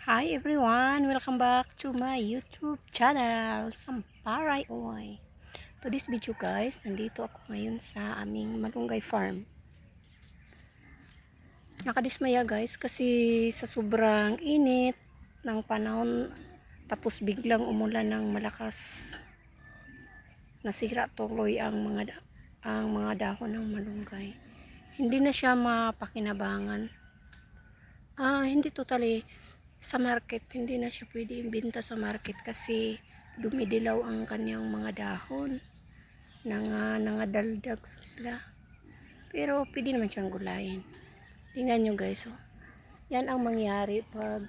Hi everyone! Welcome back to my YouTube channel, Samparay Oy. To this video guys, nandito ako ngayon sa aming malunggay farm. Nakadismaya guys kasi sa sobrang init ng panahon tapos biglang umulan ng malakas. Nasira tuloy ang mga dahon ng malunggay. Hindi na siya mapakinabangan. Hindi totally sa market, hindi na siya pwede ibenta sa market kasi dumidilaw ang kanyang mga dahon. Nangadaldag sila. Pero pwede naman siyang gulayin. Tingnan nyo guys, oh. Yan ang mangyari pag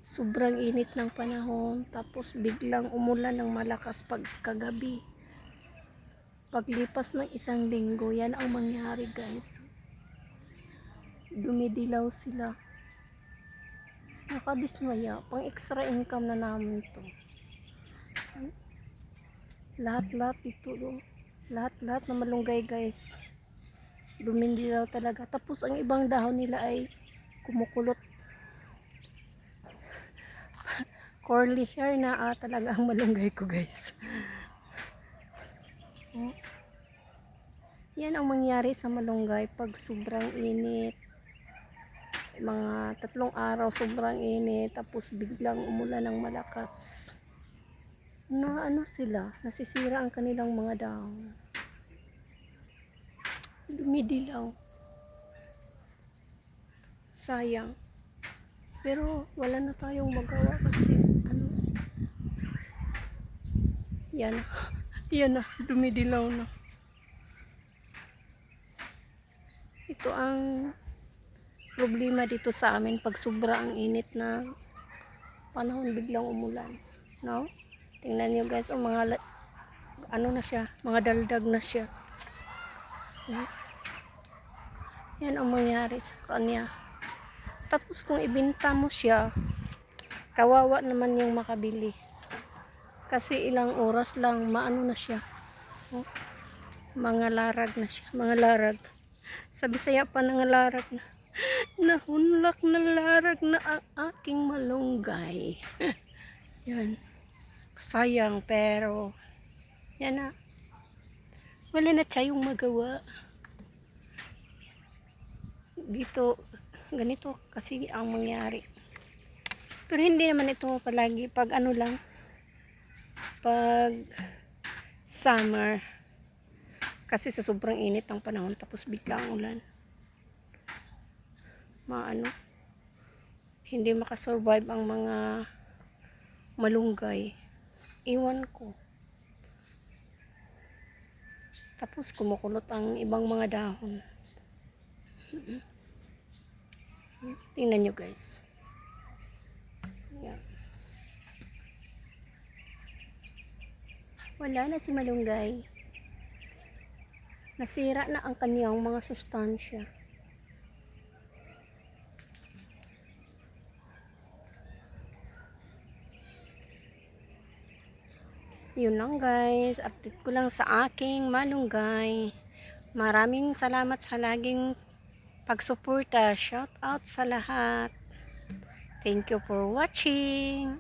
sobrang init ng panahon tapos biglang umulan ng malakas pagkagabi. Paglipas ng isang linggo, yan ang mangyari guys. Dumidilaw sila. Nakadismaya, pang extra income na namin to. Lahat-lahat ito do. Lahat-lahat na malunggay guys. Dumidilaw talaga. Tapos ang ibang dahon nila ay kumukulot. Curly hair na talaga ang malunggay ko guys. Yan ang mangyari sa malunggay pag sobrang init. Mga 3 araw sobrang init tapos biglang umulan ng malakas. Sila, nasisira ang kanilang mga dahon. Dumidilaw. Sayang. Pero wala na tayong magawa kasi yan. Yan na, dumidilaw na. Ito ang problema dito sa amin pag sobra ang init na panahon biglang umulan. No? Tingnan niyo guys, na siya, mga daldag na siya. Yan ang mangyari sa kanya. Tapos kung ibenta mo siya, kawawa naman yung makabili. Kasi ilang oras lang na siya. Mga larag na siya, mga larag. Sa Bisaya pa nangalarag na. Nahunlak na larag na ang aking malunggay. Yan. Sayang pero yan na. Wala na tayong magawa. Dito, ganito kasi ang mangyari. Pero hindi naman ito palagi pag pag summer. Kasi sa sobrang init ng panahon tapos biglang ulan. Hindi makasurvive ang mga malunggay. Iwan ko. Tapos kumukulot ang ibang mga dahon. Tingnan nyo guys. Yan. Wala na si malunggay. Nasira na ang kaniyang mga sustansya. Yun lang guys, update ko lang sa aking malunggay. Maraming salamat sa laging pagsuporta. Shout out sa lahat. Thank you for watching.